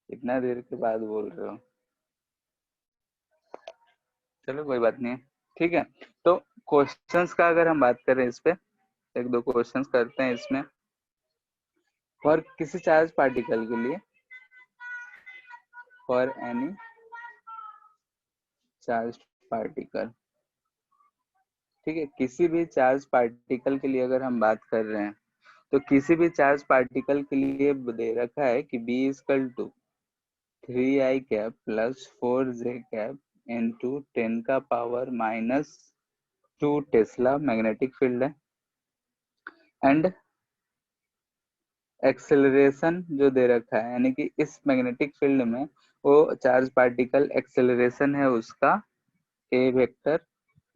इतना देर के बाद बोल रहे हो। चलो कोई बात नहीं है, ठीक है। तो क्वेश्चंस का अगर हम बात करें इस पे, एक दो क्वेश्चंस करते हैं इसमें। फॉर किसी चार्ज पार्टिकल के लिए, फॉर एनी चार्ज पार्टिकल, ठीक है, किसी भी चार्ज पार्टिकल के लिए अगर हम बात कर रहे हैं, तो किसी भी चार्ज पार्टिकल के लिए दे रखा है कि B equal to 3i cap plus 4j cap into 10⁻⁻2 tesla magnetic field है। एंड एक्सेलरेशन जो दे रखा है, यानी कि इस मैग्नेटिक फील्ड में वो चार्ज पार्टिकल एक्सेलरेशन है उसका ए वेक्टर,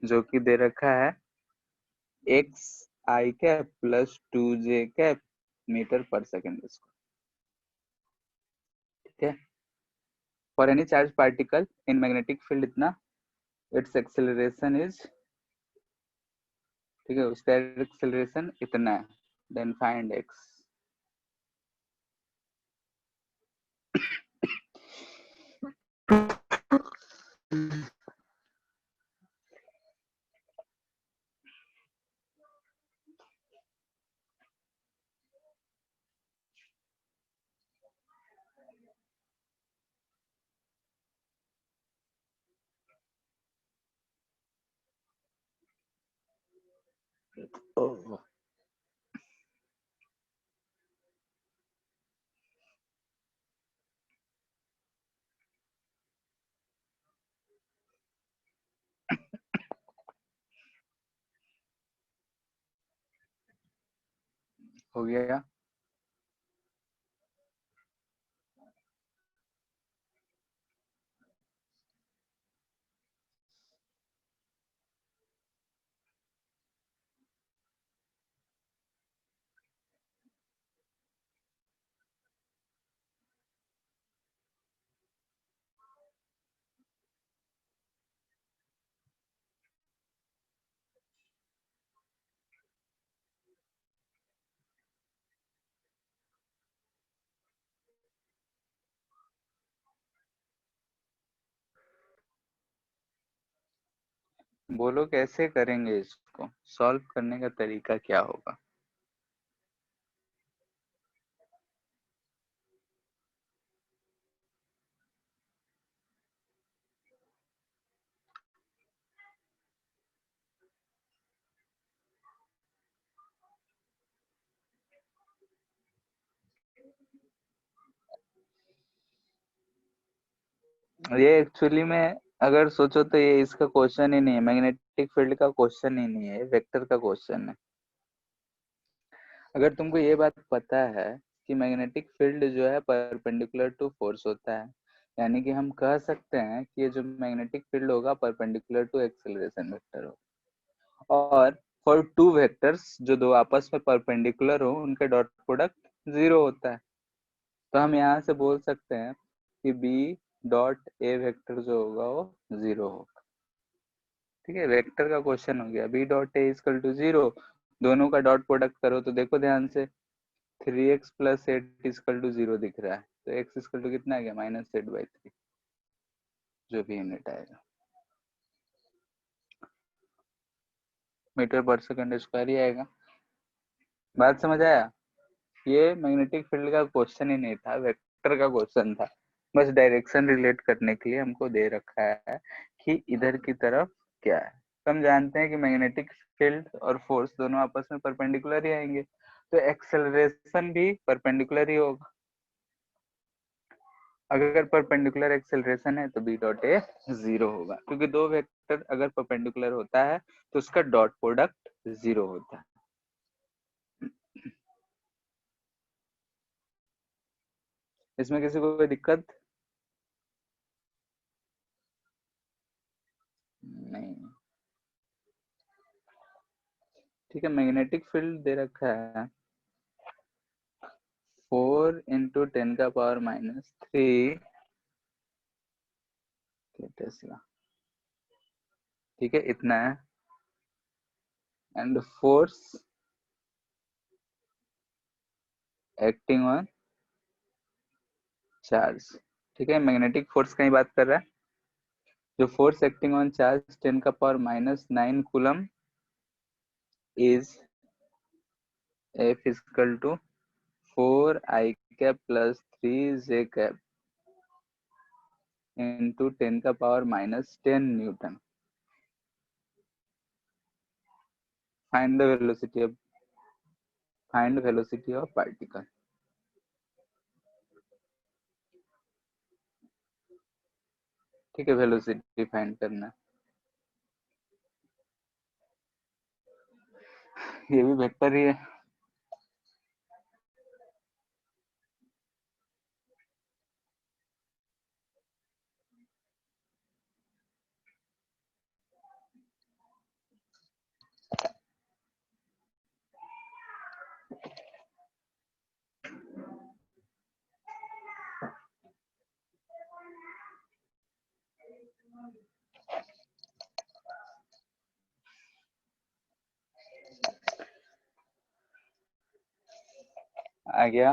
जो कि दे रखा है x i cap plus 2j cap metre पर सेकेंड स्क्वायर, ठीक है। For any charge particle in magnetic field इतना, इट्स एक्सेलरेशन इज, ठीक है, उसका एक्सेलरेशन इतना है, देन फाइंड एक्स। हो गया। बोलो कैसे करेंगे इसको, सॉल्व करने का तरीका क्या होगा। ये एक्चुअली में अगर सोचो तो ये इसका क्वेश्चन ही नहीं है, मैग्नेटिक फील्ड का क्वेश्चन ही नहीं है, वेक्टर का क्वेश्चन है। अगर तुमको ये बात पता है कि मैग्नेटिक फील्ड जो है परपेंडिकुलर टू फोर्स होता है, यानी कि हम कह सकते हैं कि ये जो मैग्नेटिक फील्ड होगा परपेंडिकुलर टू एक्सेलरेशन वेक्टर होगा। और फॉर टू वेक्टर्स जो दो आपस में परपेंडिकुलर हो, उनका डॉट प्रोडक्ट 0 होता है। तो हम यहाँ से बोल सकते हैं कि बी डॉट ए वेक्टर जो होगा वो 0 होगा, ठीक है। वेक्टर का क्वेश्चन हो गया। B dot A equal to 0, दोनों का डॉट प्रोडक्ट करो तो देखो ध्यान से, 3x प्लस 8 इजकल टू 0 दिख रहा है, तो x इजकल टू कितना आ गया, -8/3, जो भी यूनिट आएगा मीटर पर सेकंड स्क्वायर ही आएगा। बात समझ आया। ये मैग्नेटिक फील्ड का क्वेश्चन ही नहीं था, वेक्टर का क्वेश्चन था। बस डायरेक्शन रिलेट करने के लिए हमको दे रखा है कि इधर की तरफ क्या है। तो हम जानते हैं कि मैग्नेटिक फील्ड और फोर्स दोनों आपस में परपेंडिकुलर ही आएंगे, तो एक्सेलरेशन भी परपेंडिकुलर ही होगा। अगर परपेंडिकुलर एक्सेलरेशन है तो बी डॉट ए 0 होगा, क्योंकि दो वेक्टर अगर परपेंडिकुलर होता है तो उसका डॉट प्रोडक्ट 0 होता है। इसमें किसी को कोई दिक्कत नहीं, ठीक है। मैग्नेटिक फील्ड दे रखा है 4 × 10⁻³ टेस्ला, ठीक है, इतना है। And force acting on charge. ठीक है, मैग्नेटिक फोर्स की बात कर रहा है। जो force acting on charge 10⁻⁹ coulomb is F equal to 4 I cap plus 3 J cap into 10⁻⁻10 newton. Find the velocity of particle. ठीक है, वेलोसिटी फाइंड करना है। ये भी वेक्टर ही है। आ गया।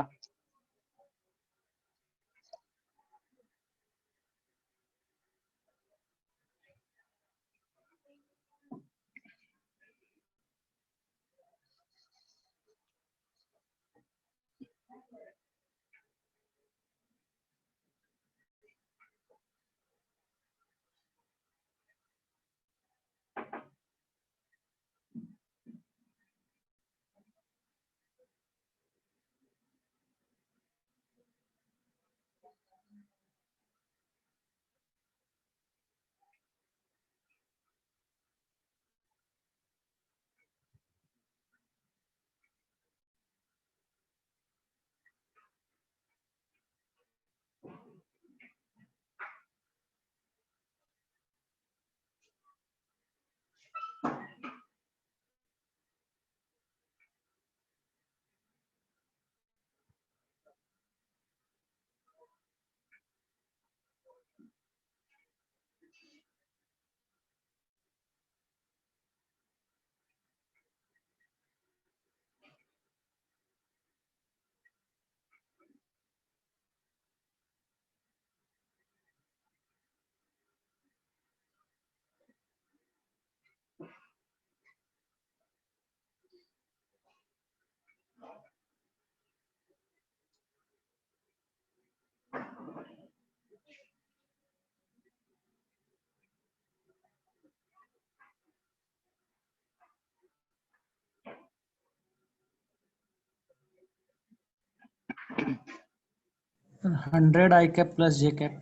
Hundred I cap plus J cap.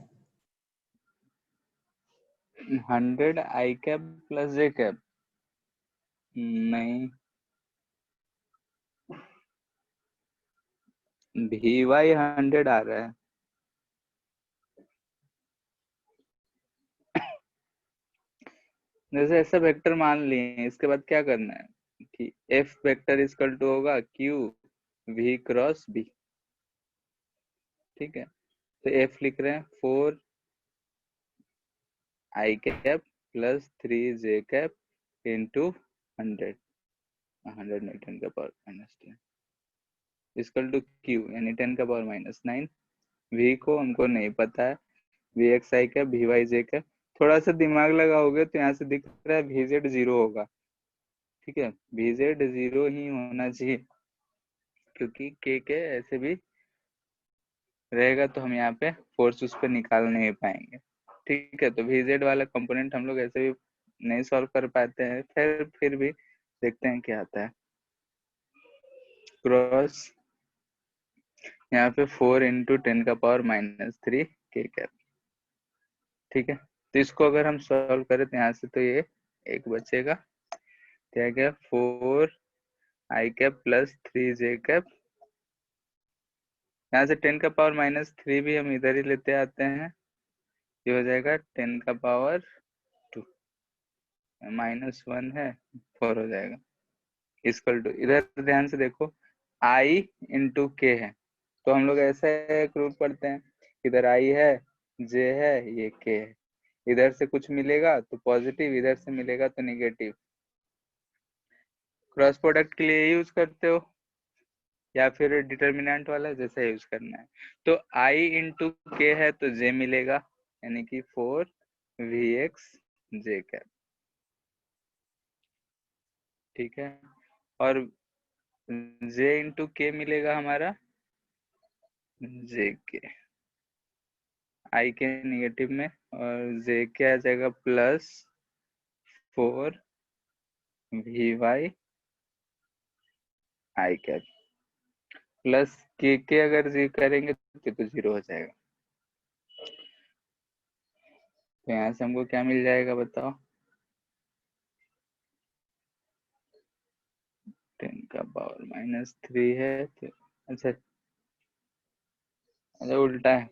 100 I cap plus J cap. नहीं, VY 100 आ रहा है। जैसे ऐसा वेक्टर मान लिए, इसके बाद क्या करना है कि F वेक्टर इक्वल टू होगा Q V क्रॉस B। ठीक है, तो F लिख रहे हैं 4I cap plus 3J cap into 100 नहीं 10⁻⁻10 इक्वल टू Q यानी 10⁻⁻9। V को हमको नहीं पता है, VXI कैप VYJ कैप। थोड़ा सा दिमाग लगाओगे तो यहाँ से दिख रहा है VZ 0 होगा। ठीक है, VZ 0 ही होना चाहिए, क्योंकि के ऐसे भी रहेगा तो हम यहाँ पे फोर्स उस पर निकाल नहीं पाएंगे। ठीक है, तो VZ वाला कंपोनेंट हम लोग ऐसे भी नहीं सॉल्व कर पाते हैं, फिर भी देखते हैं क्या आता है। क्रॉस यहाँ पे 4 इंटू 10⁻⁻3 के कैप। ठीक है, तो इसको अगर हम सॉल्व करें तो यहाँ से तो ये एक बचेगा, क्या क्या 4I cap plus 3J cap. यहाँ से 10⁻⁻3 भी हम इधर ही लेते आते हैं, ये हो जाएगा 10⁻2 -1 है 4 हो जाएगा इक्वल टू। इधर ध्यान से देखो I इंटू के है, तो हम लोग ऐसे एक रूल पढ़ते हैं, इधर I है, J है, ये K है। इधर से कुछ मिलेगा तो पॉजिटिव, इधर से मिलेगा तो नेगेटिव। क्रॉस प्रोडक्ट के लिए यूज करते हो। या फिर डिटर्मिनेंट वाला जैसा यूज करना है। तो I इंटू के है तो J मिलेगा, यानी कि 4Vx J कैप। ठीक है, और J इंटू के मिलेगा हमारा J के, I के निगेटिव में, और J के आ जाएगा plus 4Vy I cap, plus के अगर जी करेंगे तो 0 हो जाएगा। तो यहाँ से हमको क्या मिल जाएगा बताओ? 10 का पावर -3 है तो अच्छा उल्टा है।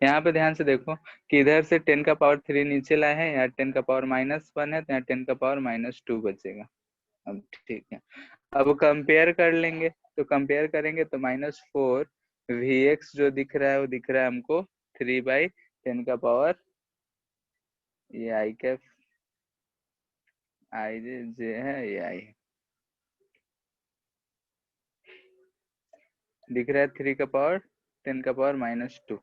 यहाँ पे ध्यान से देखो कि इधर से 10 का पावर 3 नीचे लाए हैं, यहाँ 10 का पावर -1 है तो यहाँ 10 का पावर -2 बचेगा। अब ठीक है, अब कंपेयर कर लेंगे, तो कंपेयर करेंगे तो -4 Vx जो दिख रहा है वो दिख रहा है हमको 3/10 का पावर ये I कैप I जे है ये I है, दिख रहा है 3 का पावर 10 का पावर -2,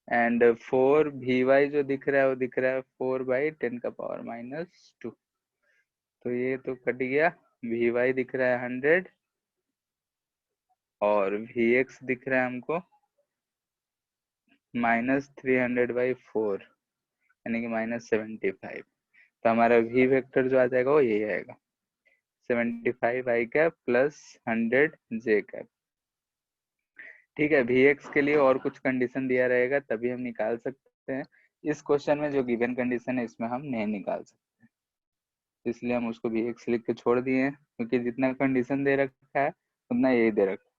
एंड 4Vy जो दिख रहा है वो दिख रहा है 4/10 का पावर -2। तो ये तो कट गया, Vy दिख रहा है 100 और Vx दिख रहा है हमको -300/4 यानी कि -75। तो हमारा V वेक्टर जो आ जाएगा वो यही आएगा, 75 I cap plus 100 J cap. ठीक है, Vx के लिए और कुछ कंडीशन दिया रहेगा तभी हम निकाल सकते हैं। इस क्वेश्चन में जो गिवन कंडीशन है इसमें हम नहीं निकाल सकते, इसलिए हम उसको Vx लिख के छोड़ दिए हैं, क्योंकि जितना कंडीशन दे रखा है उतना यही दे रखा है।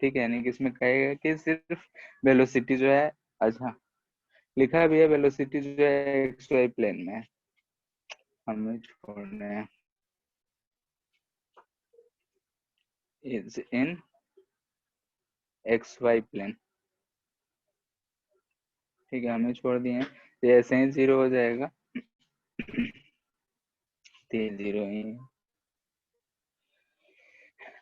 ठीक है, यानी कि इसमें कहेगा कि सिर्फ वेलोसिटी जो है, अच्छा लिखा भी है वेलोसिटी जो है एक्स वाई प्लेन में है, हमें छोड़ने हैं is in x y plane. ठीक है, हमें छोड़ दिए हैं, ये ऐसे ही 0 हो जाएगा। 3 0 ही।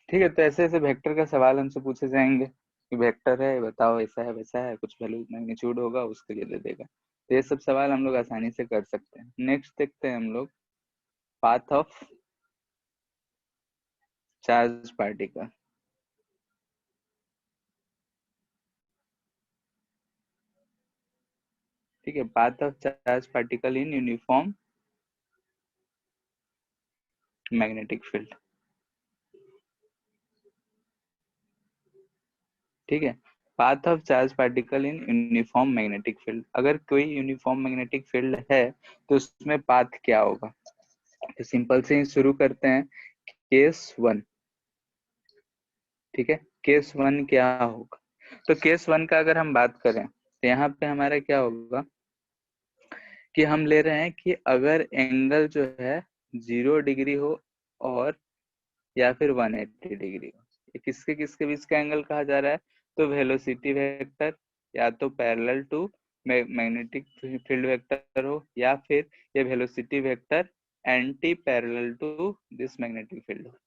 ठीक है, तो ऐसे ऐसे वेक्टर का सवाल हमसे पूछे जाएंगे कि वेक्टर है बताओ ऐसा है वैसा है, कुछ वैल्यू मैग्नीट्यूड होगा उसके लिए दे देगा। तो ये सब सवाल हम लोग आसानी से कर सकते हैं। नेक्स्ट देखते हैं हम लोग पाथ ऑफ चार्ज पार्टिकल। ठीक है, path of charge particle in uniform magnetic field. ठीक है, path of charge particle in uniform magnetic field. अगर कोई यूनिफॉर्म मैग्नेटिक फील्ड है तो उसमें पाथ क्या होगा? तो सिंपल से ही शुरू करते हैं, केस 1। ठीक है, केस 1 क्या होगा? तो केस 1 का अगर हम बात करें तो यहाँ पे हमारा क्या होगा कि हम ले रहे हैं कि अगर एंगल जो है 0 डिग्री हो और या फिर 180 डिग्री हो, ये किसके किसके बीच का एंगल कहा जा रहा है? तो वेलोसिटी वेक्टर या तो parallel to magnetic field vector हो, या फिर ये velocity vector anti parallel to this magnetic field हो।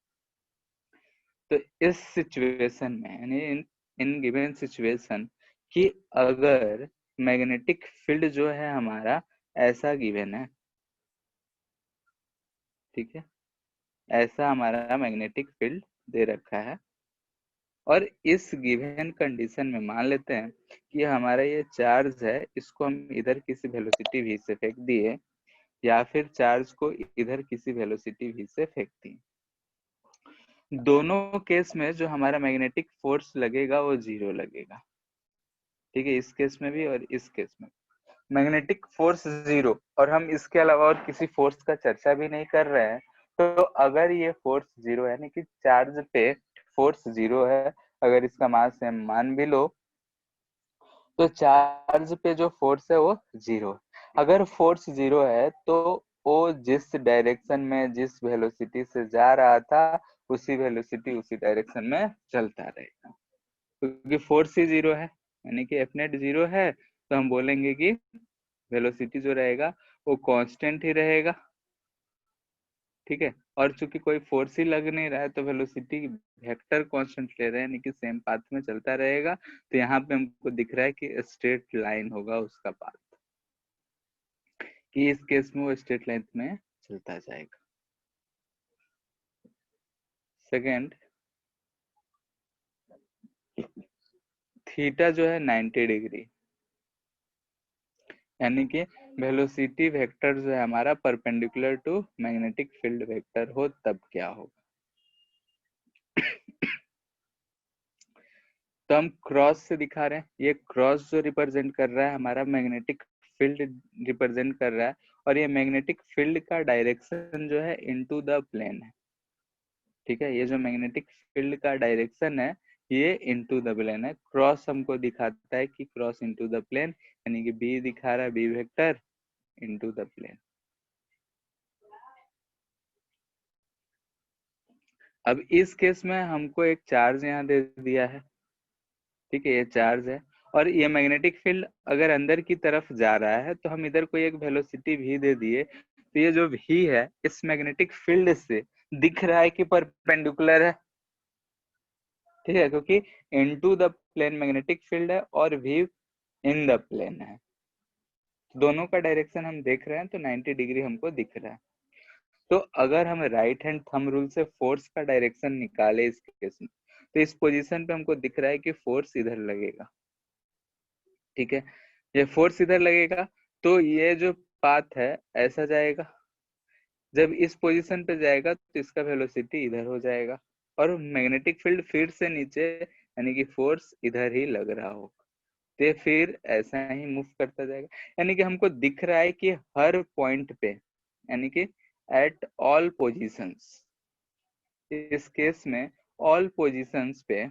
तो इस सिचुएशन में यानी इन गिवन सिचुएशन कि अगर मैग्नेटिक फील्ड जो है हमारा ऐसा गिवन है, ठीक है, ऐसा हमारा मैग्नेटिक फील्ड दे रखा है, और इस गिवन कंडीशन में मान लेते हैं कि हमारा ये चार्ज है, इसको हम इधर किसी वेलोसिटी v से फेंक दिए, या फिर चार्ज को इधर किसी वेलोसिटी v से फेंक दिए। दोनों केस में जो हमारा मैग्नेटिक फोर्स लगेगा वो 0 लगेगा। ठीक है, इस केस में भी और इस केस में मैग्नेटिक फोर्स 0, और हम इसके अलावा और किसी फोर्स का चर्चा भी नहीं कर रहे हैं। तो अगर ये फोर्स 0 है, यानी कि चार्ज पे फोर्स 0 है, अगर इसका मास m मान भी लो तो चार्ज पे जो फोर्स है वो 0। अगर फोर्स 0 है तो वो जिस डायरेक्शन में जिस वेलोसिटी से जा रहा था उसी वेलोसिटी उसी डायरेक्शन में चलता रहेगा, क्योंकि फोर्स ही 0 है, यानी कि एफ नेट 0 है, तो हम बोलेंगे कि वेलोसिटी जो रहेगा वो कांस्टेंट ही रहेगा। ठीक है, और चूंकि कोई फोर्स ही लग नहीं रहा है तो वेलोसिटी वेक्टर कांस्टेंट ले रहे हैं, यानी कि सेम पाथ में चलता रहेगा। तो यहाँ पे हमको दिख रहा है कि स्ट्रेट लाइन होगा उसका पाथ, कि इस केस में वो स्ट्रेट लाइन में चलता जाएगा। सेकेंड, थीटा जो है 90 डिग्री, यानी कि वेलोसिटी वेक्टर जो है हमारा perpendicular to magnetic field vector हो तब क्या होगा। तो हम क्रॉस से दिखा रहे हैं, ये क्रॉस जो रिप्रेजेंट कर रहा है हमारा मैग्नेटिक फील्ड रिप्रेजेंट कर रहा है, और ये मैग्नेटिक फील्ड का डायरेक्शन जो है इनटू द प्लेन है। ठीक है, ये जो मैग्नेटिक फील्ड का डायरेक्शन है ये इनटू द प्लेन है। क्रॉस हमको दिखाता है कि क्रॉस इनटू द प्लेन, यानी कि बी दिखा रहा है B vector into the plane. अब इस केस में हमको एक चार्ज यहाँ दे दिया है, ठीक है, ये चार्ज है, और ये मैग्नेटिक फील्ड अगर अंदर की तरफ जा रहा है तो हम इधर कोई एक वेलोसिटी भी दे दिए, तो ये जो भी है इस मैग्नेटिक फील्ड से दिख रहा है कि परपेंडिकुलर है। ठीक है, क्योंकि into the plane magnetic field है और भी इन द प्लेन है, दोनों का डायरेक्शन हम देख रहे हैं, तो 90 डिग्री हमको दिख रहा है। तो अगर हम राइट हैंड थंब रूल से फोर्स का डायरेक्शन निकाले इस केस में, तो इस पोजीशन पे हमको दिख रहा है कि फोर्स इधर लगेगा। ठीक है, ये फोर्स इधर लगेगा तो ये जो पाथ है ऐसा जाएगा, जब इस पोजीशन पे जाएगा तो इसका वेलोसिटी इधर हो जाएगा, और मैग्नेटिक फील्ड फिर से नीचे, यानी कि फोर्स इधर ही लग रहा होगा, तो फिर ऐसा ही मूव करता जाएगा। यानी कि हमको दिख रहा है कि हर पॉइंट पे, यानी कि एट ऑल पोजीशंस, इस केस में ऑल पोजीशंस पे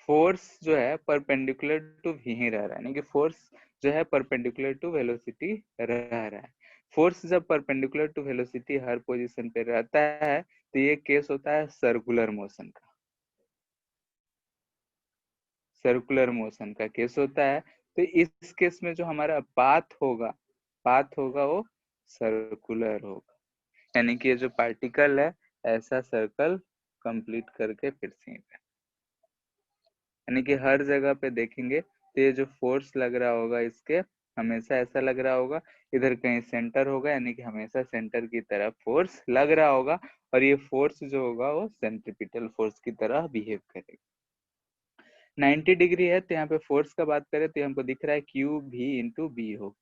फोर्स जो है परपेंडिकुलर टू ही रह रहा है, यानी कि फोर्स जो है परपेंडिकुलर टू वेलोसिटी रह रहा है। फोर्स जब परपेंडिकुलर टू वेलोसिटी हर पोजीशन पे रहता है तो ये केस होता है सर्कुलर मोशन का, सर्कुलर मोशन का केस होता है। तो इस केस में जो हमारा पाथ होगा वो सर्कुलर होगा, यानी कि ये जो पार्टिकल है ऐसा सर्कल कंप्लीट करके फिर से, यानी कि हर जगह पे देखेंगे तो ये जो फोर्स लग रहा होगा इसके हमेशा ऐसा लग रहा होगा, इधर कहीं सेंटर होगा, यानी कि हमेशा सेंटर की तरफ फोर्स लग रहा होगा, और ये फोर्स जो होगा वो सेंट्रीपिटल फोर्स की तरह बिहेव करेगा। 90 डिग्री है तो यहाँ पे फोर्स का बात करें तो हमको दिख रहा है क्यू भी इंटू बी हो।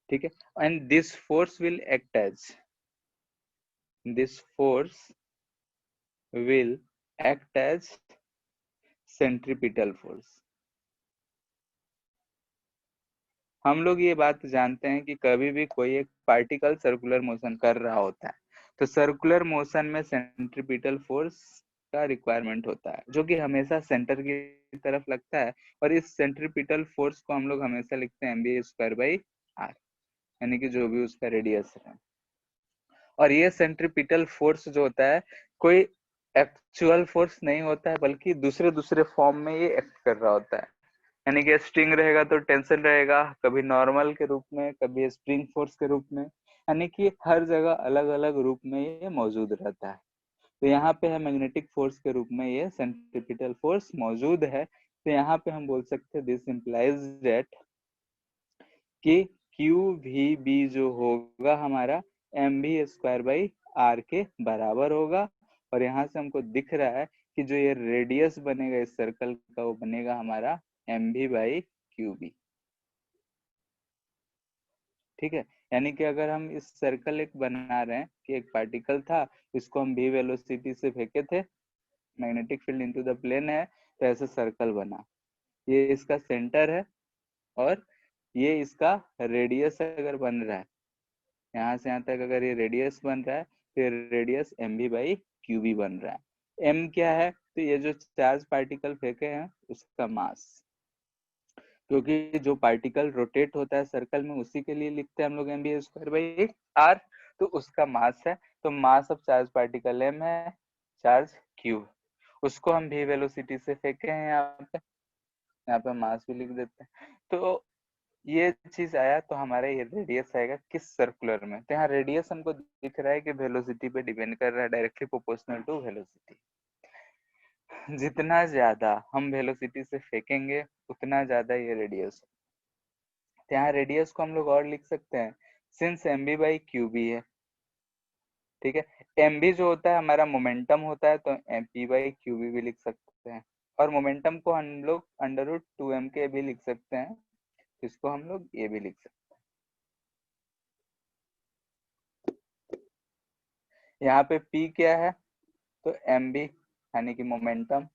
ठीक है, and this force will act as, this force will act as centripetal force. हम लोग ये बात जानते हैं कि कभी भी कोई एक पार्टिकल सर्कुलर मोशन कर रहा होता है तो सर्कुलर मोशन में सेंट्रीपिटल फोर्स का रिक्वायरमेंट होता है, जो कि हमेशा सेंटर की तरफ लगता है, और इस सेंट्रीपिटल फोर्स को हम लोग हमेशा लिखते हैं mv²/r, यानी कि जो भी उसका रेडियस है। और ये सेंट्रीपिटल फोर्स जो होता है कोई एक्चुअल फोर्स नहीं होता है, बल्कि दूसरे दूसरे फॉर्म में ये एक्ट कर रहा होता है, यानी कि स्ट्रिंग रहेगा तो टेंशन रहेगा, कभी नॉर्मल के रूप में, कभी स्प्रिंग फोर्स के रूप में, यानी कि हर जगह अलग अलग रूप में ये मौजूद रहता है। तो यहाँ पे है मैग्नेटिक फोर्स के रूप में ये सेंट्रीपिटल फोर्स मौजूद है। तो यहाँ पे हम बोल सकते हैं दिस इंप्लाइज दैट कि क्यू भी बी जो होगा हमारा mv²/r के बराबर होगा, और यहाँ से हमको दिख रहा है कि जो ये रेडियस बनेगा इस सर्कल का वो बनेगा हमारा mv/qb। ठीक है, यानी कि अगर हम इस सर्कल एक बना रहे हैं कि एक पार्टिकल था, इसको हम v वेलोसिटी से फेंके थे, magnetic field into the plane है, तो ऐसा सर्कल बना, ये इसका सेंटर है, और ये इसका रेडियस अगर बन रहा है, यहाँ से यहाँ तक अगर ये रेडियस बन रहा है तो ये रेडियस mv/qb बन रहा है। m क्या है, तो ये जो चार्ज पार्टिकल फेंके हैं उसका मास, क्योंकि जो पार्टिकल रोटेट होता है सर्कल में उसी के लिए लिखते हैं हम लोग mv²/r, तो उसका मास है। तो mass of charge particle m है, चार्ज q, उसको हम v वेलोसिटी से फेंके हैं यहाँ पे मास भी लिख देते हैं। तो ये चीज आया तो हमारा ये रेडियस आएगा किस सर्कुलर में, तो यहाँ रेडियस हमको दिख रहा है कि वेलोसिटी पे डिपेंड कर रहा है, डायरेक्टली प्रोपोर्शनल टू वेलोसिटी। जितना ज्यादा हम वेलोसिटी से फेंकेंगे उतना ज्यादा ये रेडियस। तो यहाँ रेडियस को हम लोग और लिख सकते हैं, since M B by Q B है, ठीक है। एम बी जो होता है हमारा मोमेंटम होता है, तो M P by Q B भी लिख सकते हैं, और मोमेंटम को हम लोग अंडर रूट टू एम के भी लिख सकते हैं, इसको हम लोग ये भी लिख सकते हैं। यहाँ पे P क्या है, तो एम बी यानी कि मोमेंटम,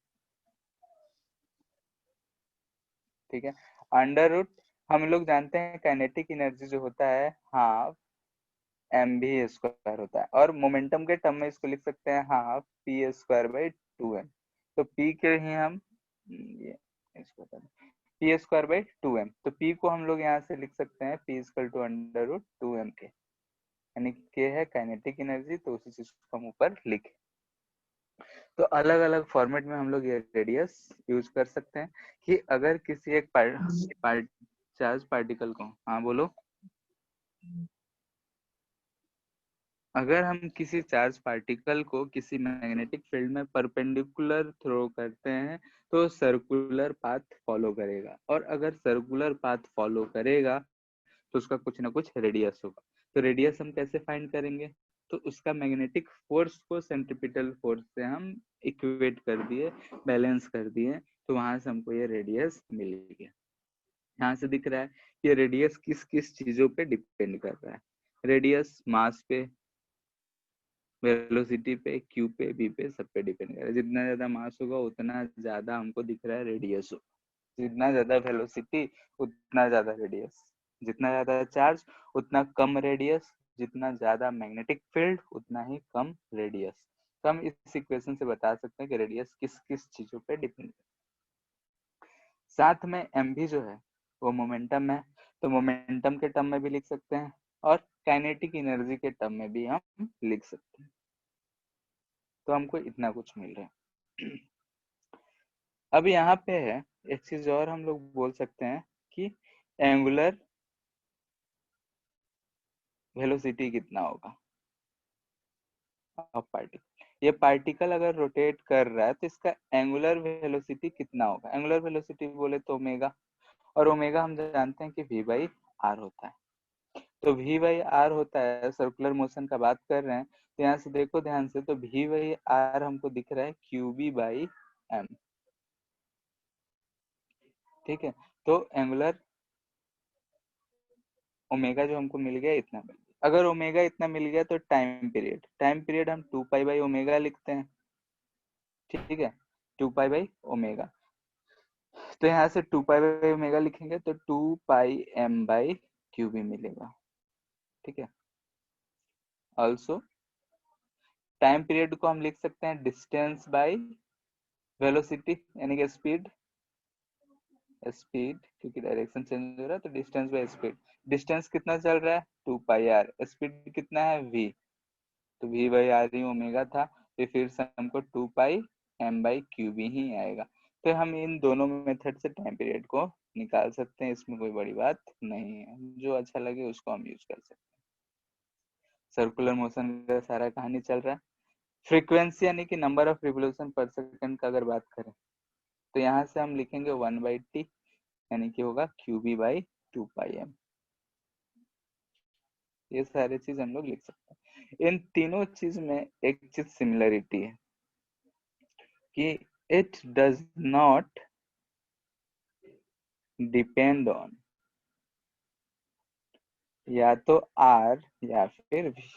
ठीक है। अंडर रूट हम लोग जानते हैं काइनेटिक एनर्जी जो होता है हाफ एम भी स्क्वायर होता है, और मोमेंटम के टर्म में इसको लिख सकते हैं half P square by two M. तो पी के ही हम ये इसको P square by two M, तो पी को हम लोग यहाँ से लिख सकते हैं P equal to under root two M के, यानी के है काइनेटिक एनर्जी, तो उसी चीज को हम ऊपर लिखे। तो अलग अलग फॉर्मेट में हम लोग ये रेडियस यूज कर सकते हैं कि अगर किसी एक चार्ज पार्टिकल को, हाँ बोलो, अगर हम किसी चार्ज पार्टिकल को किसी मैग्नेटिक फील्ड में परपेंडिकुलर थ्रो करते हैं तो सर्कुलर पाथ फॉलो करेगा, और अगर सर्कुलर पाथ फॉलो करेगा तो उसका कुछ ना कुछ रेडियस होगा। तो रेडियस हम कैसे फाइंड करेंगे, तो उसका मैग्नेटिक फोर्स को सेंट्रीपिटल फोर्स से हम इक्वेट कर दिए, बैलेंस कर दिए, तो वहां से हमको ये रेडियस मिल गया। यहाँ से दिख रहा है कि रेडियस किस किस चीजों पे डिपेंड कर रहा है। रेडियस मास पे, वेलोसिटी पे, क्यू पे, बी पे, सब पे डिपेंड कर रहा है। जितना ज्यादा मास होगा उतना ज्यादा हमको दिख रहा है रेडियस होगा, जितना ज्यादा वेलोसिटी उतना ज्यादा रेडियस, जितना ज्यादा चार्ज उतना कम रेडियस, जितना ज्यादा मैग्नेटिक फील्ड उतना ही कम रेडियस। तो हम इस इक्वेशन से बता सकते हैं कि रेडियस किस किस चीजों पे डिपेंड है। साथ में एम भी जो है वो मोमेंटम है, तो मोमेंटम के टर्म में भी लिख सकते हैं, और काइनेटिक एनर्जी के टर्म में भी हम लिख सकते हैं। तो हमको इतना कुछ मिल रहा है। अब यहाँ पे है एक चीज और हम लोग बोल सकते हैं कि एंगुलर वेलोसिटी कितना होगा ऑफ पार्टिकल। ये पार्टिकल अगर रोटेट कर रहा है तो इसका एंगुलर वेलोसिटी कितना होगा। एंगुलर वेलोसिटी बोले तो ओमेगा, और ओमेगा हम जानते हैं कि वी बाई आर होता है। तो वी बाई आर होता है, सर्कुलर मोशन का बात कर रहे हैं तो यहाँ से देखो ध्यान से, तो वी बाई आर हमको दिख रहा है क्यू बी बाई एम, ठीक है। तो एंगुलर ओमेगा जो हमको मिल गया इतना मिल गया। अगर ओमेगा इतना मिल गया तो टाइम पीरियड हम 2 पाई बाई ओमेगा लिखते हैं, ठीक है, 2 पाई बाई ओमेगा। तो यहाँ से 2 पाई बाई ओमेगा लिखेंगे तो 2 पाई एम बाई क्यू भी मिलेगा, ठीक है। ऑल्सो टाइम पीरियड को हम लिख सकते हैं डिस्टेंस बाई वेलोसिटी, यानी कि स्पीड क्योंकि डायरेक्शन चेंज हो रहा है, तो डिस्टेंस बाय स्पीड। डिस्टेंस कितना चल रहा है 2 पाई आर, स्पीड कितना है v, तो v बाई आर ही ओमेगा था, तो फिर से हमको 2 pi M by Q B ही आएगा। तो हम इन दोनों मेथड से टाइम पीरियड को निकाल सकते हैं, इसमें कोई बड़ी बात नहीं है, जो अच्छा लगे उसको हम यूज कर सकते हैं। सर्कुलर मोशन का सारा कहानी चल रहा है। फ्रीक्वेंसी यानी कि number of revolution per second का अगर बात करें तो यहाँ से हम लिखेंगे 1/t, यानी कि होगा Q B by 2 pi M. ये सारे चीज हम लोग लिख सकते हैं। इन तीनों चीज में एक चीज सिमिलरिटी है कि it does not depend on या तो आर या फिर वी।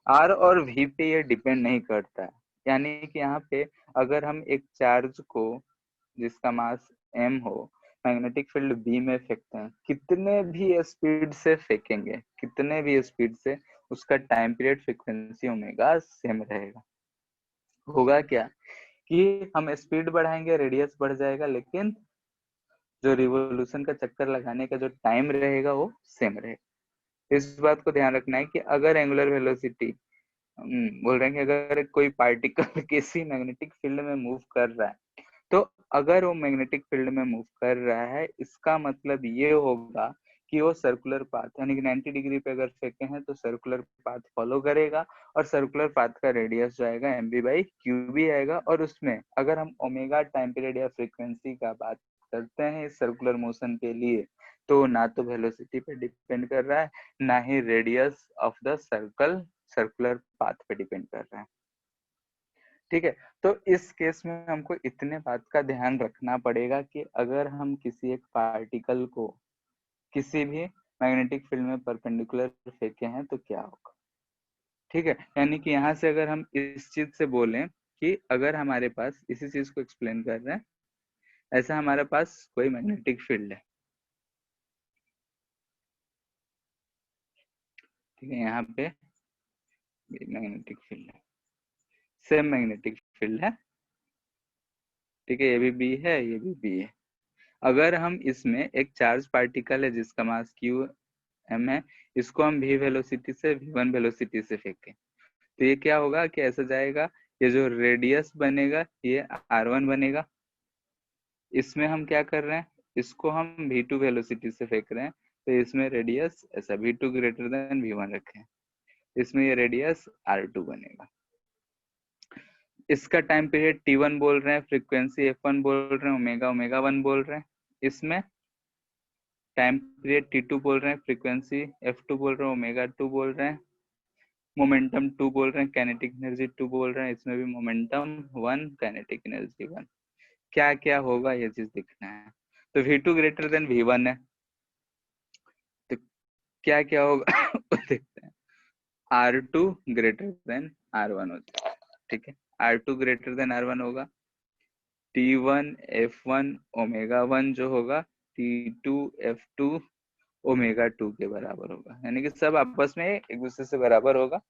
आर और वी पे ये डिपेंड नहीं करता है, यानी कि यहाँ पे अगर हम एक चार्ज को जिसका मास m हो मैग्नेटिक फील्ड b में फेंकते हैं, कितने भी स्पीड से फेंकेंगे, कितने भी स्पीड से, उसका time period frequency omega same रहेगा। होगा क्या कि हम स्पीड बढ़ाएंगे रेडियस बढ़ जाएगा, लेकिन जो रिवोल्यूशन का चक्कर लगाने का जो टाइम रहेगा वो सेम रहेगा। इस बात को ध्यान रखना है कि अगर एंगुलर वेलोसिटी बोल रहे हैं कि अगर कोई पार्टिकल किसी मैग्नेटिक फील्ड में मूव कर रहा है, तो अगर वो मैग्नेटिक फील्ड में मूव कर रहा है इसका मतलब ये होगा कि वो सर्कुलर पाथ यानी कि 90 डिग्री पे अगर फेंके हैं तो सर्कुलर पाथ फॉलो करेगा और सर्कुलर पाथ का रेडियस जो आएगा mv/qb आएगा। और उसमें अगर हम ओमेगा टाइम पीरियड या फ्रीक्वेंसी का बात करते हैं इस सर्कुलर मोशन के लिए, तो ना तो वेलोसिटी पे डिपेंड कर रहा है ना ही radius of the circular path पे डिपेंड कर रहा है। ठीक है, तो इस केस में हमको इतने बात का ध्यान रखना पड़ेगा कि अगर हम किसी एक पार्टिकल को किसी भी मैग्नेटिक फील्ड में परपेंडिकुलर फेंके हैं तो क्या होगा। ठीक है, यानी कि यहाँ से अगर हम इस चीज से बोलें कि अगर हमारे पास इसी चीज को एक्सप्लेन कर रहे हैं, ऐसा हमारे पास कोई मैग्नेटिक फील्ड है, ठीक है, यहाँ पे मैग्नेटिक फील्ड है, सेम मैग्नेटिक फील्ड है, ठीक है, ये भी बी है ये भी बी है। अगर हम इसमें एक चार्ज पार्टिकल है जिसका मास क्यू एम है, इसको हम v वेलोसिटी से v1 वेलोसिटी से फेंकें तो ये क्या होगा कि ऐसा जाएगा, ये जो रेडियस बनेगा ये r1 बनेगा। इसमें हम क्या कर रहे हैं, इसको हम v2 वेलोसिटी से फेंक रहे हैं तो इसमें रेडियस ऐसा v2 ग्रेटर देन v1 रखें, इसमें ये रेडियस r2 बनेगा। इसका टाइम पीरियड t1 बोल रहे हैं, फ्रीक्वेंसी f1 बोल रहे हैं, ओमेगा ओमेगा 1 बोल रहे हैं। इसमें टाइम पीरियड t2 बोल रहे हैं, फ्रीक्वेंसी f2 बोल रहे हैं, ओमेगा 2 बोल रहे हैं, मोमेंटम 2 बोल रहे हैं, काइनेटिक एनर्जी 2 बोल रहे हैं। इसमें भी मोमेंटम 1, काइनेटिक एनर्जी 1। क्या क्या होगा ये चीज दिखना है। तो v2 ग्रेटर देन v1 है तो क्या क्या होगा वो देखते हैं। r2 ग्रेटर देन r1 होता है, ठीक है, r2 ग्रेटर देन r1 होगा। t1 f1 ओमेगा 1 जो होगा t2 f2 ओमेगा 2 के बराबर होगा, यानी कि सब आपस में एक दूसरे से बराबर होगा।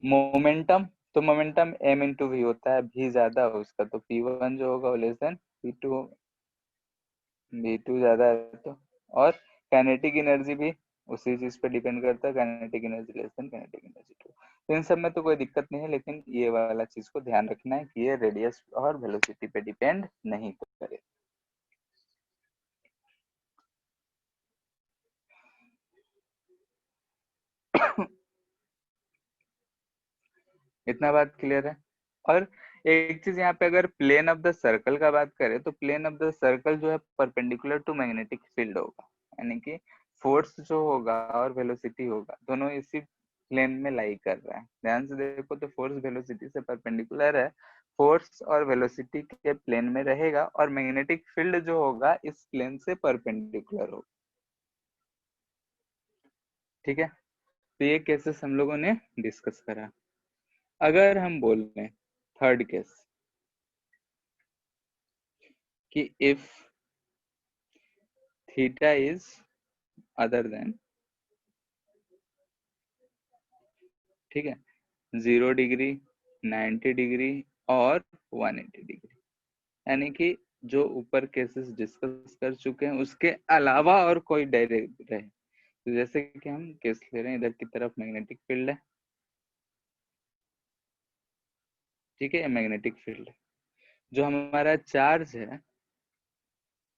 मोमेंटम, तो मोमेंटम m इंटू वी होता है, v ज्यादा हो उसका तो p1 जो होगा वो लेस देन p2, v2 ज्यादा है तो। और काइनेटिक एनर्जी भी उसी चीज पे डिपेंड करता है, kinetic energy less than kinetic energy 2। तो इन सब में तो कोई दिक्कत नहीं है, लेकिन ये वाला चीज को ध्यान रखना है कि ये रेडियस और वेलोसिटी पे डिपेंड नहीं करे। इतना बात क्लियर है। और एक चीज यहाँ पे अगर प्लेन ऑफ द सर्कल का बात करें तो प्लेन ऑफ द सर्कल जो है परपेंडिकुलर टू मैग्नेटिक फील्ड होगा, यानी कि फोर्स जो होगा और वेलोसिटी होगा दोनों इसी प्लेन में लाई कर रहा है। ध्यान से देखो तो फोर्स वेलोसिटी से परपेंडिकुलर है, फोर्स और वेलोसिटी के प्लेन में रहेगा और मैग्नेटिक फील्ड जो होगा इस प्लेन से परपेंडिकुलर होगा। ठीक है, तो ये केसेस हम लोगों ने डिस्कस करा। अगर हम बोल रहे हैं थर्ड केस कि if theta is other than, ठीक है, 0 डिग्री, 90 डिग्री और 180 डिग्री, यानी कि जो ऊपर केसेस डिस्कस कर चुके हैं उसके अलावा और कोई डायरेक्ट रहे। तो जैसे कि हम केस ले रहे हैं, इधर की तरफ मैग्नेटिक फील्ड है, ठीक है, मैग्नेटिक फील्ड है, जो हमारा चार्ज है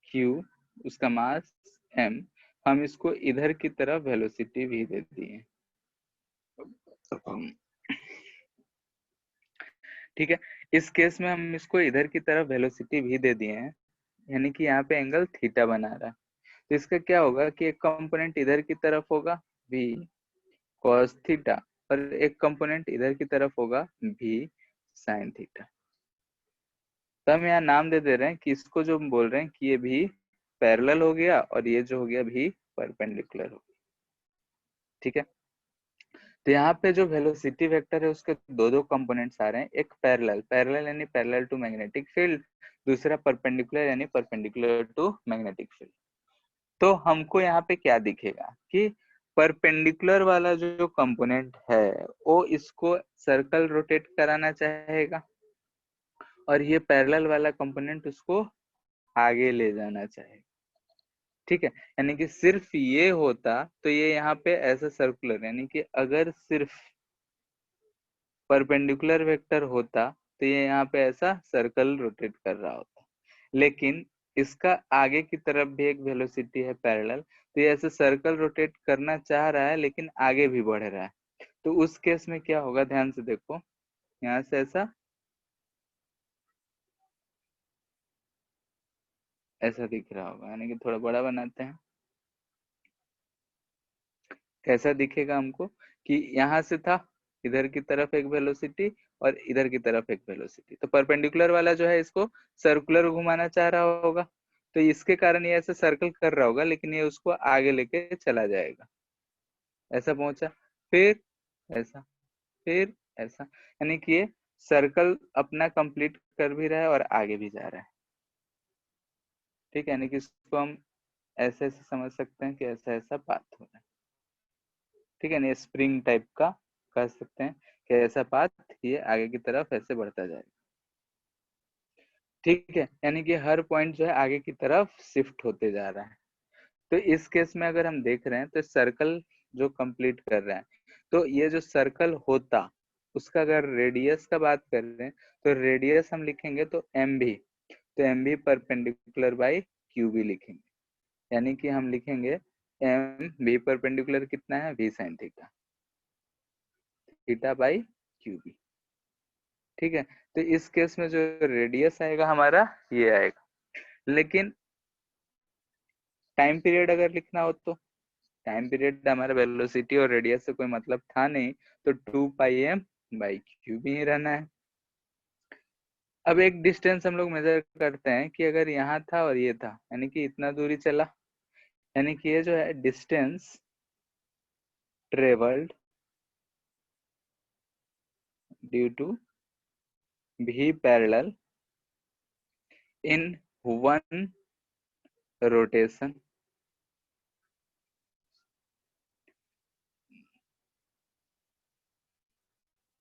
Q, उसका मास M, हम इसको इधर की तरफ वेलोसिटी भी दे दिए, ठीक है। इस केस में हम इसको इधर की तरफ वेलोसिटी भी दे दिए हैं, यानी कि यहाँ पे एंगल थीटा बना रहा है। तो इसका क्या होगा कि एक कंपोनेंट इधर की तरफ होगा v cos थीटा और एक कंपोनेंट इधर की तरफ होगा v sin थीटा। तो हम यहाँ नाम दे रहे हैं कि इसको जो हम बोल रहे हैं कि ये भी पैरेलल हो गया और ये जो हो गया भी परपेंडिकुलर हो गया, ठीक है। तो यहाँ पे जो वेलोसिटी वेक्टर है उसके दो दो कंपोनेंट्स आ रहे हैं, एक पैरेलल यानी पैरेलल टू मैग्नेटिक फील्ड, दूसरा परपेंडिकुलर यानी परपेंडिकुलर टू मैग्नेटिक फील्ड। तो हमको यहाँ पे क्या दिखेगा कि परपेंडिकुलर वाला जो कंपोनेंट है वो इसको सर्कल रोटेट कराना चाहेगा और ये पैरेलल वाला कंपोनेंट उसको आगे ले जाना चाहेगा, ठीक है। यानी कि सिर्फ ये होता तो ये यहाँ पे ऐसा सर्कुलर, यानी कि अगर सिर्फ परपेंडिकुलर वेक्टर होता तो ये यहाँ पे ऐसा सर्कल रोटेट कर रहा होता, लेकिन इसका आगे की तरफ भी एक वेलोसिटी है पैरेलल, तो ये ऐसे सर्कल रोटेट करना चाह रहा है लेकिन आगे भी बढ़ रहा है। तो उस केस में क्या होगा, ध्यान से देखो, यहाँ से ऐसा दिख रहा होगा, यानी कि थोड़ा बड़ा बनाते हैं। कैसा दिखेगा हमको कि यहाँ से था, इधर की तरफ एक वेलोसिटी और इधर की तरफ एक वेलोसिटी, तो परपेंडिकुलर वाला जो है इसको सर्कुलर घुमाना चाह रहा होगा, तो इसके कारण ये ऐसे सर्कल कर रहा होगा, लेकिन ये उसको आगे लेके चला जाएगा। ऐसा पहुंचा, फिर ऐसा, फिर ऐसा, यानी कि ये सर्कल अपना कंप्लीट कर भी रहा है और आगे भी जा रहा है। ठीक है, यानी कि इसको हम ऐसे ऐसे समझ सकते हैं कि ऐसा ऐसा पाथ हो रहा है। ठीक है ना, स्प्रिंग टाइप का कह सकते हैं कि ऐसा पाथ ये आगे की तरफ ऐसे बढ़ता जाएगा। ठीक है, यानी कि हर पॉइंट जो है आगे की तरफ शिफ्ट होते जा रहा है। तो इस केस में अगर हम देख रहे हैं तो सर्कल जो कंप्लीट कर रहा है, तो ये जो सर्कल होता उसका अगर रेडियस का बात कर रहे हैं तो रेडियस हम लिखेंगे तो एम भी, तो एम भी परपेंडिकुलर बाई क्यू भी लिखेंगे, यानी कि हम लिखेंगे एम बी परपेंडिकुलर कितना है, V sine theta, theta by Q B. ठीक है, तो इस केस में जो रेडियस आएगा हमारा ये आएगा। लेकिन टाइम पीरियड अगर लिखना हो तो टाइम पीरियड हमारा वेलोसिटी और रेडियस से कोई मतलब था नहीं, तो 2 पाई m बाई क्यू भी ही रहना है। अब एक डिस्टेंस हम लोग मेजर करते हैं कि अगर यहाँ था और ये था, यानी कि इतना दूरी चला, यानी कि ये जो है distance travelled due to v parallel in one rotation.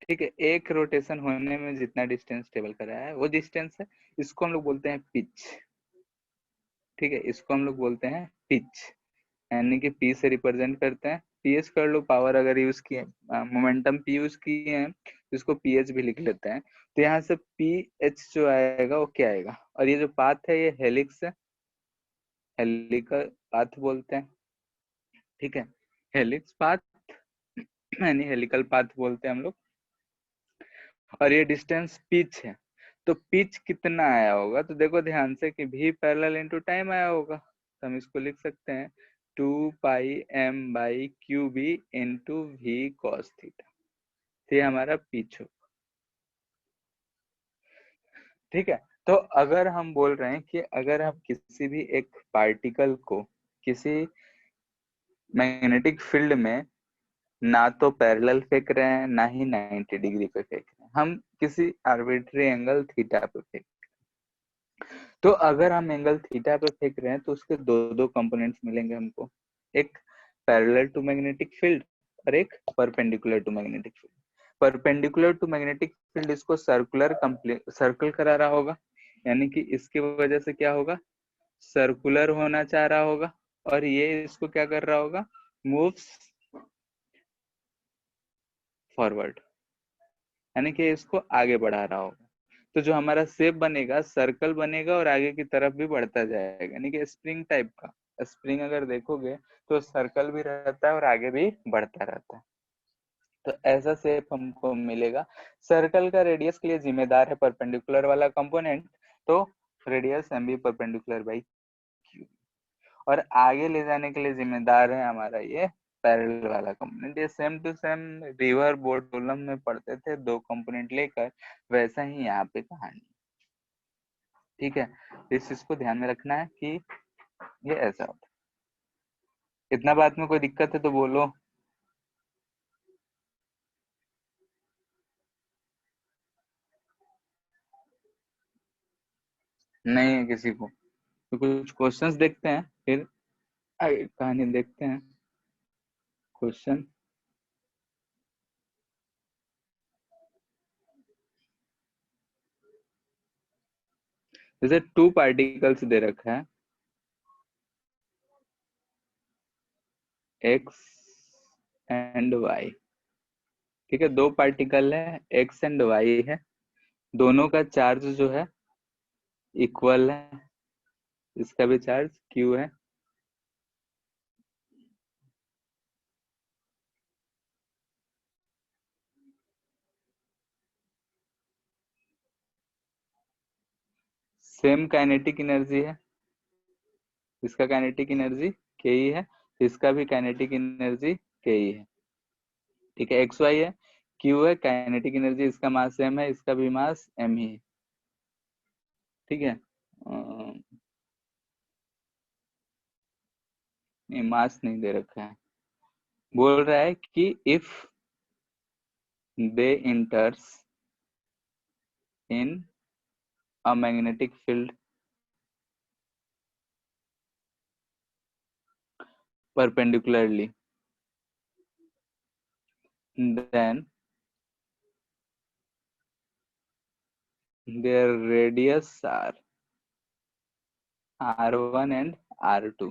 ठीक है, एक रोटेशन होने में जितना डिस्टेंस ट्रेवल करा है वो डिस्टेंस है, इसको हम लोग बोलते हैं पिच। ठीक है, इसको हम लोग बोलते हैं पिच, यानी कि पी से रिप्रेजेंट करते हैं, पीएच कर लो, पावर अगर यूज किए, मोमेंटम पी यूज किए हैं, इसको पीएच भी लिख लेते हैं। तो यहाँ से पी एच जो आएगा वो क्या आएगा, और ये जो पाथ है ये हेलिक्स है, हेलिकल पाथ बोलते हैं। ठीक है, हेलिक्स पाथ यानी हेलिकल पाथ बोलते हैं हम लोग, और ये डिस्टेंस पिच है। तो पिच कितना आया होगा, तो देखो ध्यान से कि v पैरेलल इनटू टाइम आया होगा, तो हम इसको लिख सकते हैं 2 pi m by Q B into V cos theta, तो ये हमारा पिच होगा। ठीक है, तो अगर हम बोल रहे हैं कि अगर हम किसी भी एक पार्टिकल को किसी मैग्नेटिक फील्ड में ना तो पैरेलल फेंक रहे हैं ना ही 90 डिग्री पे फेंक रहे हैं, हम किसी आर्बिट्री एंगल थीटा पे फेंक, तो अगर हम एंगल थीटा पे फेंक रहे हैं तो उसके दो दो कंपोनेंट्स मिलेंगे हमको, एक पैरेलल टू मैग्नेटिक फील्ड और एक perpendicular to magnetic field. Perpendicular to magnetic field इसको सर्कल करा रहा होगा, यानी कि इसकी वजह से क्या होगा, सर्कुलर होना चाह रहा होगा, और ये इसको क्या कर रहा होगा, मूव्स फॉरवर्ड, यानी कि इसको आगे बढ़ा रहा होगा। तो जो हमारा शेप बनेगा सर्कल बनेगा और आगे की तरफ भी बढ़ता जाएगा, यानी कि स्प्रिंग टाइप का। स्प्रिंग अगर देखोगे तो सर्कल भी रहता है और आगे भी बढ़ता रहता है, तो ऐसा शेप हमको मिलेगा। सर्कल का रेडियस के लिए जिम्मेदार है परपेंडिकुलर वाला कंपोनेंट, तो radius M B perpendicular by Q, और आगे ले जाने के लिए जिम्मेदार है हमारा ये पैरेलल वाला कंपोनेंट। ये same to same river board column में पढ़ते थे, दो कंपोनेंट लेकर, वैसा ही यहाँ पे कहानी। ठीक है, इस चीज को ध्यान में रखना है कि ये ऐसा होता है। इतना बात में कोई दिक्कत है तो बोलो। नहीं है किसी को तो कुछ क्वेश्चंस देखते हैं, फिर आगे कहानी देखते हैं। क्वेश्चन, जैसे टू पार्टिकल्स दे रखा है, एक्स एंड वाई। ठीक है, दो पार्टिकल है, एक्स एंड वाई है, दोनों का चार्ज जो है इक्वल है। इसका भी चार्ज Q है। सेम काइनेटिक एनर्जी है, इसका काइनेटिक एनर्जी के ही है, इसका भी काइनेटिक एनर्जी के ही है। ठीक है, एक्स वाई है, क्यू है, काइनेटिक एनर्जी इसका मास एम है, इसका भी मास एम ही है। ठीक है, नहीं मास नहीं दे रखा है, बोल रहा है कि if they इंटर्स in a magnetic field perpendicularly, then their radius are r1 and r2।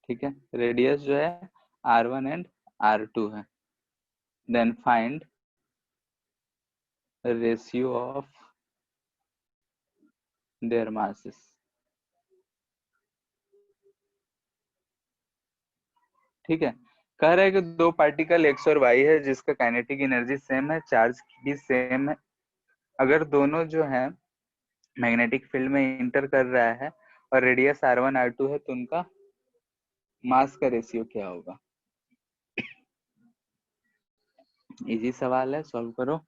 ठीक है, रेडियस जो है r1 एंड r2 है। Then find ratio of their masses. ठीक है, कह रहा है कि दो पार्टिकल एक्स और वाई है जिसका काइनेटिक एनर्जी सेम है, चार्ज भी सेम है। अगर दोनों जो है मैग्नेटिक फील्ड में इंटर कर रहा है और रेडियस r1 r2 है, तो उनका मास का रेशियो क्या होगा। इजी सवाल है, सॉल्व करो।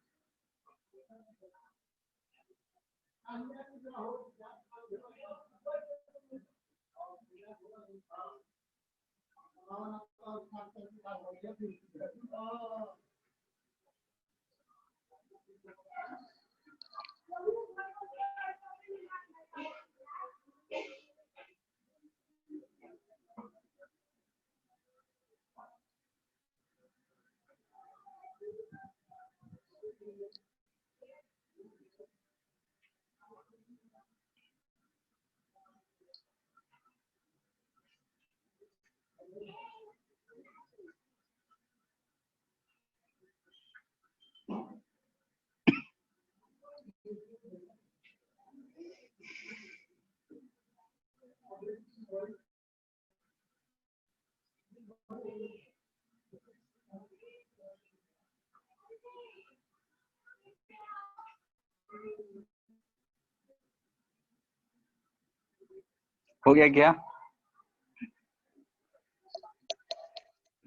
हो गया क्या,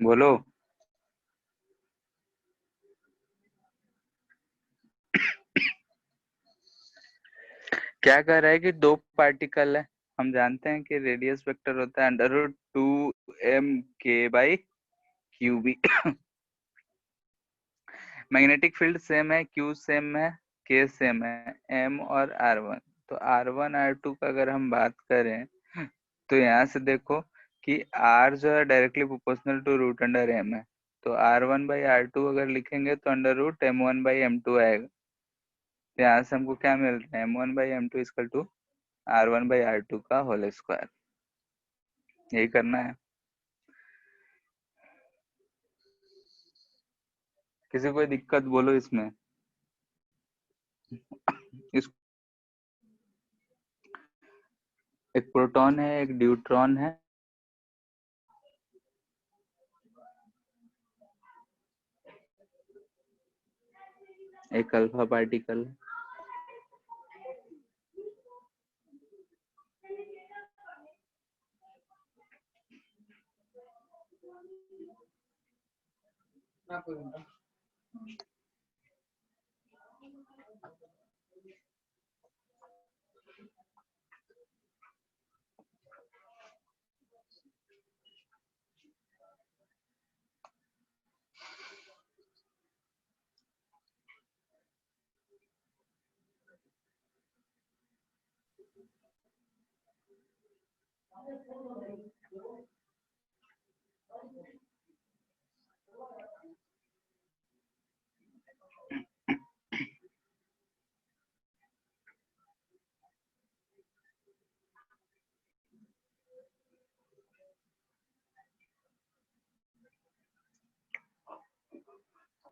बोलो। क्या कह रहा है कि दो पार्टिकल है, हम जानते हैं कि रेडियस वेक्टर होता है अंडर रूट 2m/k/क्यूबी। मैग्नेटिक फील्ड सेम है, क्यू सेम है, के सेम है, एम और r1। तो r1 r2 का अगर हम बात करें तो यहाँ से देखो कि r जो है directly proportional to root under m है, तो r1/r2 अगर लिखेंगे तो अंडर रूट m1/m2 आएगा। तो यहाँ से हमको क्या मिल रहा है, m1/m2 इक्वल टू r1/r2 का होल स्क्वायर। यही करना है। किसी कोई दिक्कत बोलो इसमें। इस एक प्रोटॉन है, एक न्यूट्रॉन है, एक अल्फा पार्टिकल है।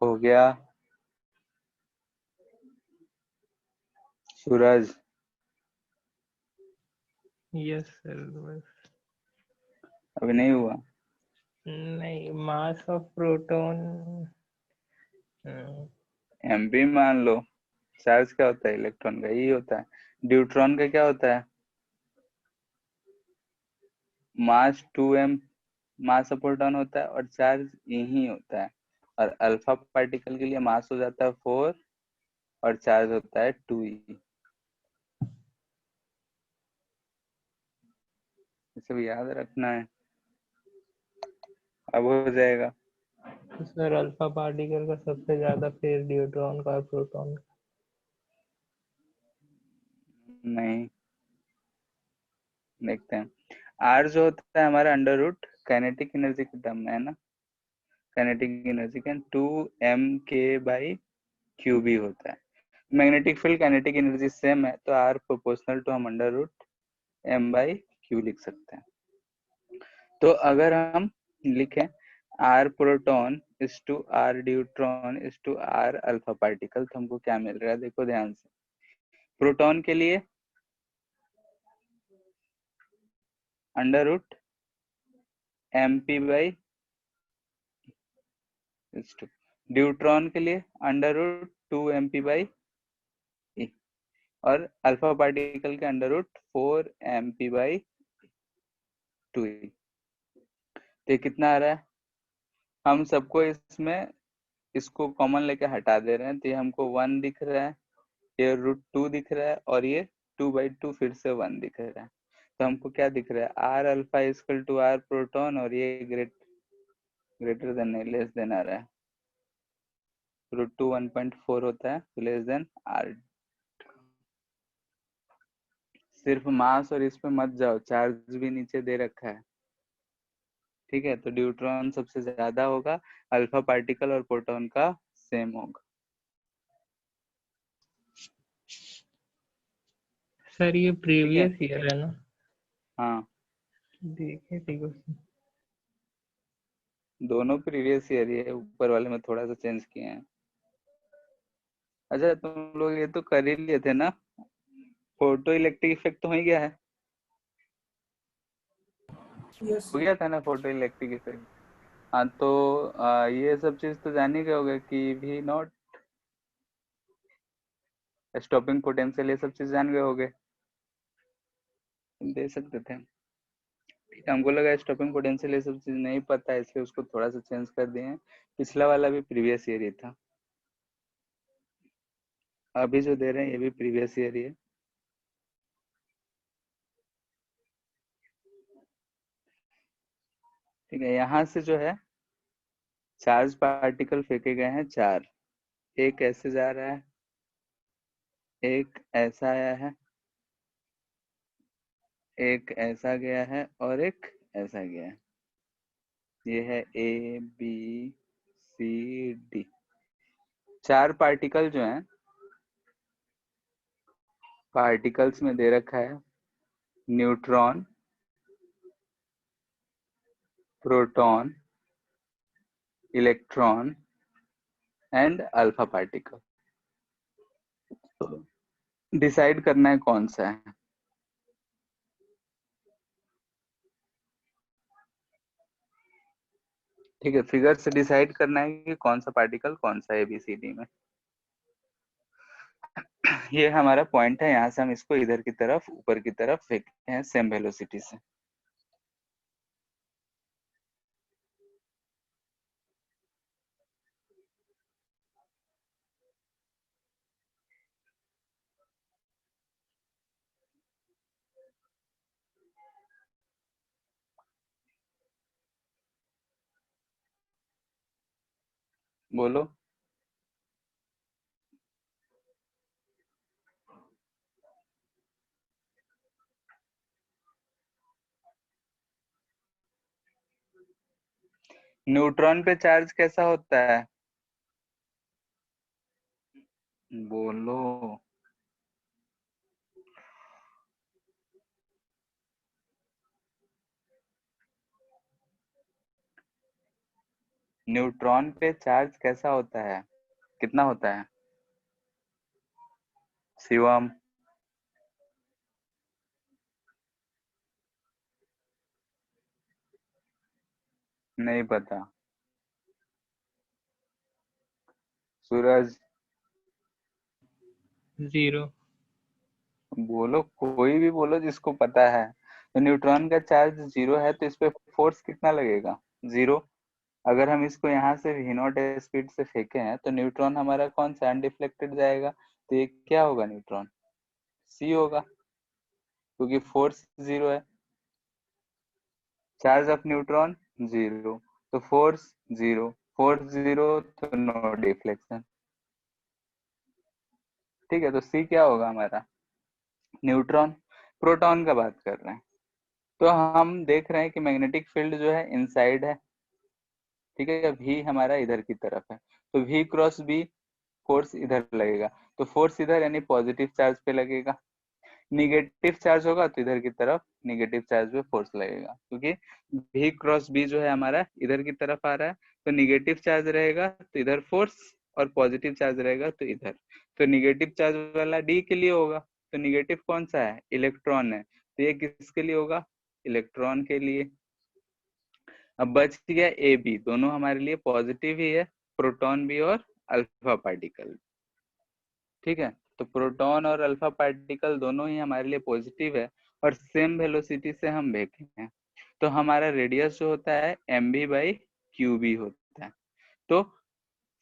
हो गया सूरज। यस सर बस। अभी नहीं हुआ? नहीं, मास ऑफ प्रोटॉन। एम भी मान लो। चार्ज क्या होता है? इलेक्ट्रॉन का ही होता है। ड्यूट्रॉन का क्या होता है? मास 2m, मास ऑफ प्रोटॉन होता है और चार्ज यही होता है। और अल्फा पार्टिकल के लिए मास हो जाता है 4 और चार्ज होता है 2e। इसे भी याद रखना है, अब हो जाएगा। तो सर अल्फा पार्टिकल का सबसे ज्यादा फिर न्यूट्रॉन का और प्रोटॉन का। नहीं, देखते हैं। आर जो होता है हमारा अंडर रूट काइनेटिक एनर्जी के टर्म में है ना, काइनेटिक एनर्जी का 2m k/q भी होता है। Magnetic field kinetic energy same है, तो आर प्रोपोर्शनल टू हम अंडर रूट m/q लिख सकते हैं। तो अगर हम लिखें r proton is to r deuteron is to r alpha particle, तो हमको क्या मिल रहा है? देखो ध्यान से। प्रोटॉन के लिए अंडर रूट mp/, ड्यूट्रॉन के लिए अंडर रूट 2mp/e, और अल्फा पार्टिकल के अंडर रूट 4mp/2e। तो कितना आ रहा है? हम सबको इसमें इसको कॉमन लेके हटा दे रहे हैं, तो ये हमको 1 दिख रहा है, ये √2 दिख रहा है, और ये 2/2 फिर से 1 दिख रहा है। तो हमको क्या दिख रहा है? R alpha equal to R proton, और ये ग्रेटर देन नहीं, लेस देन आ रहा है। √2 1.4 होता है, तो लेस देन आर। सिर्फ मास और इस पे मत जाओ, चार्ज भी नीचे दे रखा है। ठीक है, तो ड्यूट्रॉन सबसे ज्यादा होगा, अल्फा पार्टिकल और प्रोटॉन का सेम होगा। सर ये ठीक है, प्रीवियस ईयर है ना? हाँ देखे थे क्वेश्चन। दोनों प्रीवियस ईयर ही है, ऊपर वाले में थोड़ा सा चेंज किए हैं। अच्छा तुम लोग ये तो कर ही लिए थे ना, फोटो इलेक्ट्रिक इफेक्ट तो हो ही गया है? यस हो गया था ना फोटो इलेक्ट्रिक इफेक्ट? हाँ तो ये सब चीज तो जान ही गए होगे कि भी नॉट, स्टॉपिंग पोटेंशियल, ये सब चीज जान गए होगे, दे सकते थे। ठीक है, हमको लगा स्टॉपिंग पोटेंशियल ये सब चीज नहीं पता है, इसलिए उसको थोड़ा सा चेंज कर दिए हैं। पिछला वाला भी प्रीवियस ईयर ही था, अभी जो दे रहे हैं ये भी प्रीवियस ईयर ही है। ठीक है, यहाँ से जो है चार्ज पार्टिकल फेंके गए हैं 4। एक ऐसे जा रहा है, एक ऐसा आया है, एक ऐसा गया है, और एक ऐसा गया है। ये है A B C D. 4 particle जो हैं, पार्टिकल्स में दे रखा है neutron, proton, electron and alpha particle. Decide करना है कौन सा है। ठीक है, फिगर से डिसाइड करना है कि कौन सा पार्टिकल कौन सा है ABCD में। ये हमारा पॉइंट है, यहाँ से हम इसको इधर की तरफ ऊपर की तरफ फेंकते हैं सेम वेलोसिटी से। बोलो। न्यूट्रॉन पे चार्ज कैसा होता है? बोलो। न्यूट्रॉन पे चार्ज कैसा होता है? कितना होता है शिवम? नहीं पता। सूरज, 0। बोलो, कोई भी बोलो जिसको पता है। तो न्यूट्रॉन का चार्ज 0 है तो इस पे फोर्स कितना लगेगा? 0। अगर हम इसको यहाँ से v नॉट स्पीड से फेंके हैं तो न्यूट्रॉन हमारा कौन सा अनडिफ्लेक्टेड जाएगा, तो ये क्या होगा? न्यूट्रॉन c होगा, क्योंकि फोर्स 0 है, चार्ज ऑफ न्यूट्रॉन 0, तो फोर्स 0, फोर्स 0 तो नो डिफ्लेक्शन। ठीक है, तो c क्या होगा हमारा? न्यूट्रॉन। प्रोटॉन का बात कर रहे हैं, तो हम देख रहे हैं कि मैग्नेटिक फील्ड जो है इनसाइड है। ठीक है, v हमारा इधर की तरफ है, तो v क्रॉस b फोर्स इधर लगेगा, तो फोर्स इधर यानी पॉजिटिव चार्ज पे लगेगा। निगेटिव चार्ज होगा तो इधर की तरफ निगेटिव चार्ज पे फोर्स लगेगा, क्योंकि v क्रॉस b जो है हमारा इधर की तरफ आ रहा है, तो निगेटिव चार्ज रहेगा तो इधर फोर्स, और पॉजिटिव चार्ज रहेगा तो इधर। तो निगेटिव चार्ज वाला d के लिए होगा, तो निगेटिव कौन सा है? इलेक्ट्रॉन है, तो ये किसके लिए होगा? इलेक्ट्रॉन के लिए। अब बच गया ए बी, दोनों हमारे लिए पॉजिटिव ही है, प्रोटॉन भी और अल्फा पार्टिकल। ठीक है, तो प्रोटॉन और अल्फा पार्टिकल दोनों ही हमारे लिए पॉजिटिव है, और सेम वेलोसिटी से हम भेजे हैं, तो हमारा रेडियस जो होता है mv/qb होता है। तो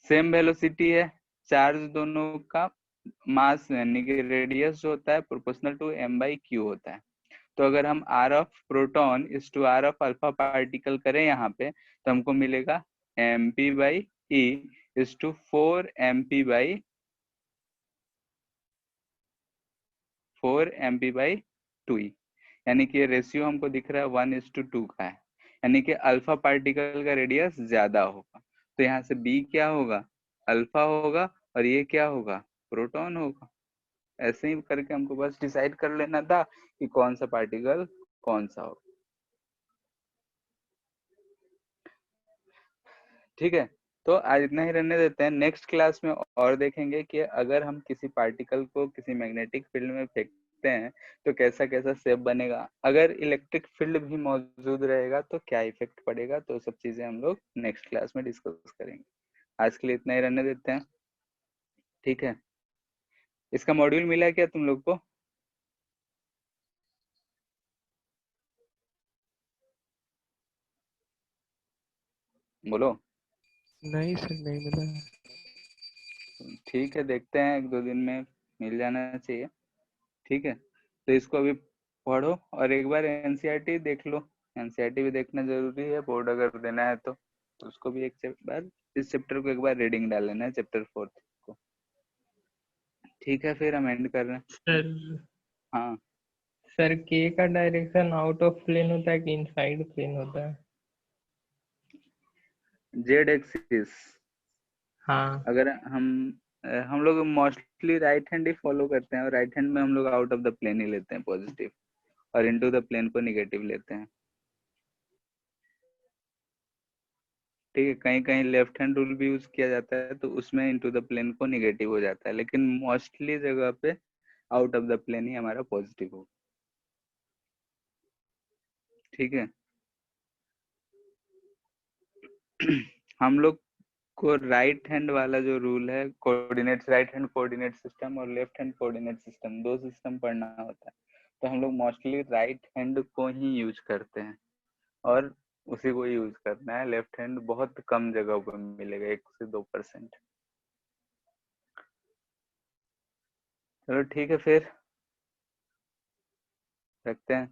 सेम वेलोसिटी है, चार्ज दोनों का मास यानी कि रेडियस जो होता है प्रोपोर्शनल टू m/q होता है। तो अगर हम r of proton is to r of alpha particle करें यहाँ पे, तो हमको मिलेगा mp/e इज टू 4mp/2e, यानी कि रेशियो हमको दिख रहा है 1:2 का है, यानी कि अल्फा पार्टिकल का रेडियस ज्यादा होगा, तो यहाँ से b क्या होगा? अल्फा होगा, और ये क्या होगा? प्रोटॉन होगा। ऐसे ही करके हमको बस डिसाइड कर लेना था कि कौन सा पार्टिकल कौन सा होगा। ठीक है, तो आज इतना ही रहने देते हैं, नेक्स्ट क्लास में और देखेंगे कि अगर हम किसी पार्टिकल को किसी मैग्नेटिक फील्ड में फेंकते हैं तो कैसा कैसा शेप बनेगा, अगर इलेक्ट्रिक फील्ड भी मौजूद रहेगा तो क्या इफेक्ट पड़ेगा, तो सब चीजें हम लोग नेक्स्ट क्लास में डिस्कस करेंगे। आज के लिए इतना ही रहने देते हैं। ठीक है, इसका मॉड्यूल मिला क्या तुम लोग को? बोलो। नहीं सर, नहीं मिला है। ठीक है, देखते हैं 1-2 दिन में मिल जाना चाहिए। ठीक है, तो इसको अभी पढ़ो और एक बार एनसीईआरटी देख लो, एनसीईआरटी भी देखना जरूरी है, बोर्ड अगर देना है तो उसको भी एक बार इस चैप्टर को एक बार रीडिंग डाल लेना है, चैप्टर 4 को। ठीक है, फिर हम एंड कर रहे हैं। सर हाँ, सर के का डायरेक्शन आउट ऑफ प्लेन होता है कि इनसाइड प्लेन होता है? Z axis. हाँ। अगर हम लोग मोस्टली राइट हैंड ही फॉलो करते हैं, और राइट हैंड में हम लोग आउट ऑफ द प्लेन ही लेते हैं पॉजिटिव, और इनटू द प्लेन को निगेटिव लेते हैं। ठीक है, कहीं कहीं लेफ्ट हैंड रूल भी यूज किया जाता है, तो उसमें इनटू द प्लेन को निगेटिव हो जाता है, लेकिन मोस्टली जगह पे आउट ऑफ द प्लेन ही हमारा पॉजिटिव हो। ठीक है, हम लोग को राइट हैंड वाला जो रूल है, coordinates, right hand coordinate system और लेफ्ट हैंड कोऑर्डिनेट सिस्टम, दो सिस्टम पढ़ना होता है, तो हम लोग मोस्टली राइट हैंड को ही यूज करते हैं, और उसी को यूज करना है। लेफ्ट हैंड बहुत कम जगह पर मिलेगा, 1 से 2%। चलो ठीक है, फिर रखते हैं।